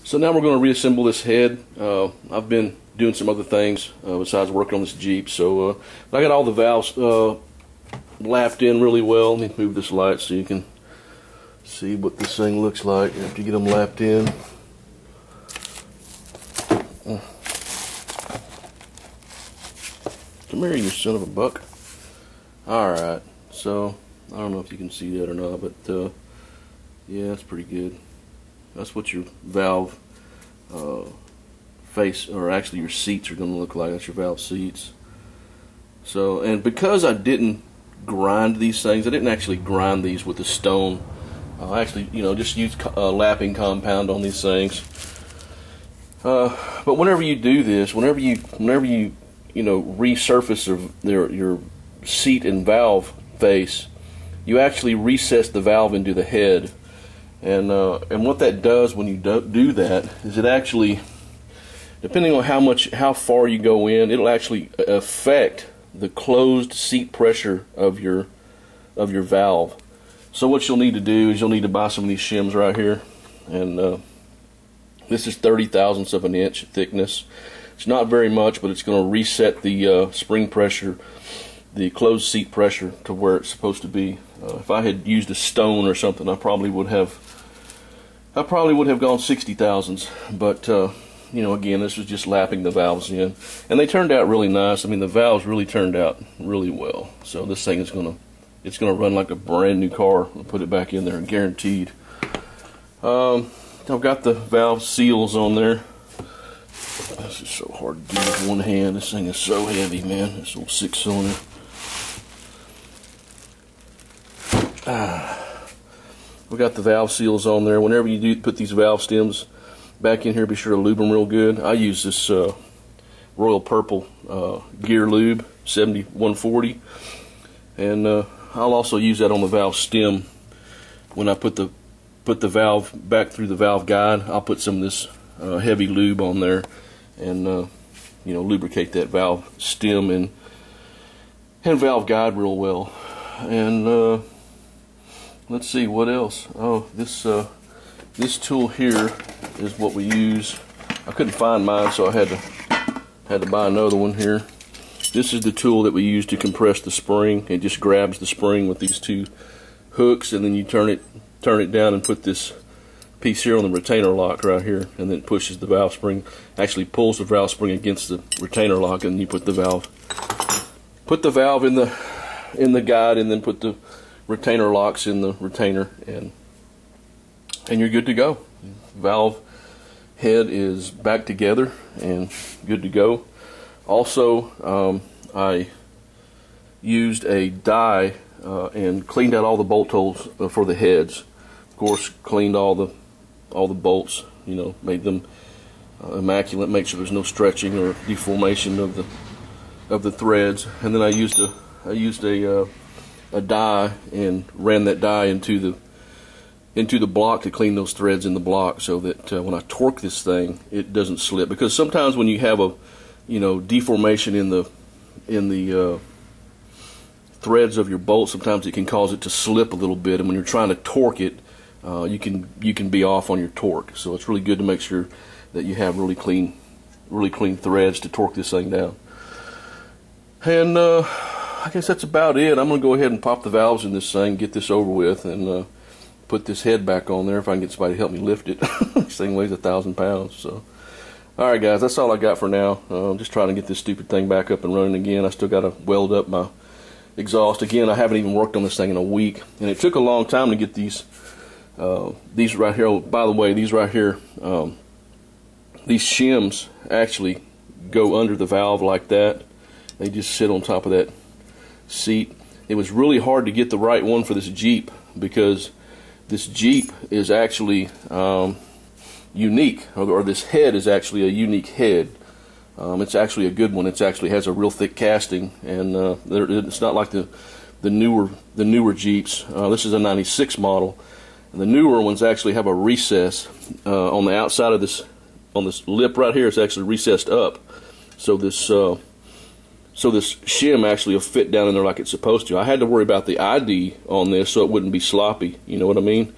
So now we're going to reassemble this head. I've been doing some other things besides working on this Jeep. So I got all the valves lapped in really well. Let me move this light so you can see what this thing looks like after you get them lapped in. Come here, you son of a buck. Alright, so I don't know if you can see that or not, but yeah, that's pretty good. That's what your valve face, or actually your seats, are going to look like. That's your valve seats. So, and because I didn't grind these things, I didn't actually grind these with a stone. I actually, just use lapping compound on these things. But whenever you do this, whenever you resurface your seat and valve face, you actually recess the valve into the head. And what that does when you do that is it actually, depending on how far you go in, it'll actually affect the closed seat pressure of your valve. So what you'll need to do is you'll need to buy some of these shims right here, and this is 30 thousandths of an inch thickness. It's not very much, but it's going to reset the spring pressure, the closed seat pressure, to where it's supposed to be. If I had used a stone or something, I probably would have gone 60 thousandths. But again, this was just lapping the valves in, and they turned out really nice. I mean, the valves really turned out really well. So this thing is gonna run like a brand new car. I'll put it back in there, guaranteed. I've got the valve seals on there. This is so hard to do with one hand. This thing is so heavy, man. This old 6-cylinder. We got the valve seals on there. Whenever you do put these valve stems back in here, be sure to lube them real good. I use this Royal Purple Gear Lube 7140, and I'll also use that on the valve stem. When I put the valve back through the valve guide, I'll put some of this heavy lube on there, and lubricate that valve stem and valve guide real well. And let's see what else. Oh, this tool here is what we use. I couldn't find mine, so I had to buy another one here. This is the tool that we use to compress the spring. It just grabs the spring with these two hooks, and then you turn it down and put this piece here on the retainer lock right here, and then it pushes the valve spring. Actually pulls the valve spring against the retainer lock, and you put the valve in the guide, and then put the retainer locks in the retainer, and you're good to go. Valve head is back together and good to go. Also, I used a die and cleaned out all the bolt holes for the heads. Of course, cleaned all the bolts, made them immaculate, make sure there's no stretching or deformation of the threads. And then I used a die and ran that die into the block to clean those threads in the block, so that when I torque this thing, it doesn't slip. Because sometimes when you have a deformation in the threads of your bolt, sometimes it can cause it to slip a little bit, and when you're trying to torque it, you can be off on your torque. So it's really good to make sure that you have really clean threads to torque this thing down. And I guess that's about it. I'm going to go ahead and pop the valves in this thing, get this over with, and put this head back on there if I can get somebody to help me lift it. This thing weighs 1,000 pounds. So, alright guys, that's all I got for now. I'm just trying to get this stupid thing back up and running again. I still got to weld up my exhaust. Again, I haven't even worked on this thing in a week, and it took a long time to get these right here. Oh, by the way, these right here, these shims actually go under the valve like that. They just sit on top of that seat. It was really hard to get the right one for this Jeep, because this Jeep is actually unique, or this head is actually a unique head. It's actually a good one. It actually has a real thick casting, and it's not like the newer Jeeps. This is a 96 model, and the newer ones actually have a recess on the outside of this, on this lip right here. It's actually recessed up, so this shim actually will fit down in there like it's supposed to. I had to worry about the ID on this so it wouldn't be sloppy, you know what I mean?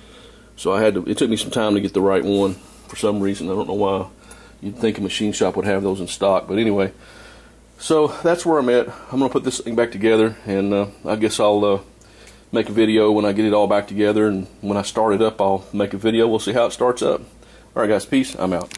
So it took me some time to get the right one. for some reason. I don't know why. You'd think a machine shop would have those in stock, but anyway. So that's where I'm at. I'm gonna put this thing back together, and I guess I'll make a video when I get it all back together, and when I start it up, I'll make a video. We'll see how it starts up. All right, guys, peace. I'm out.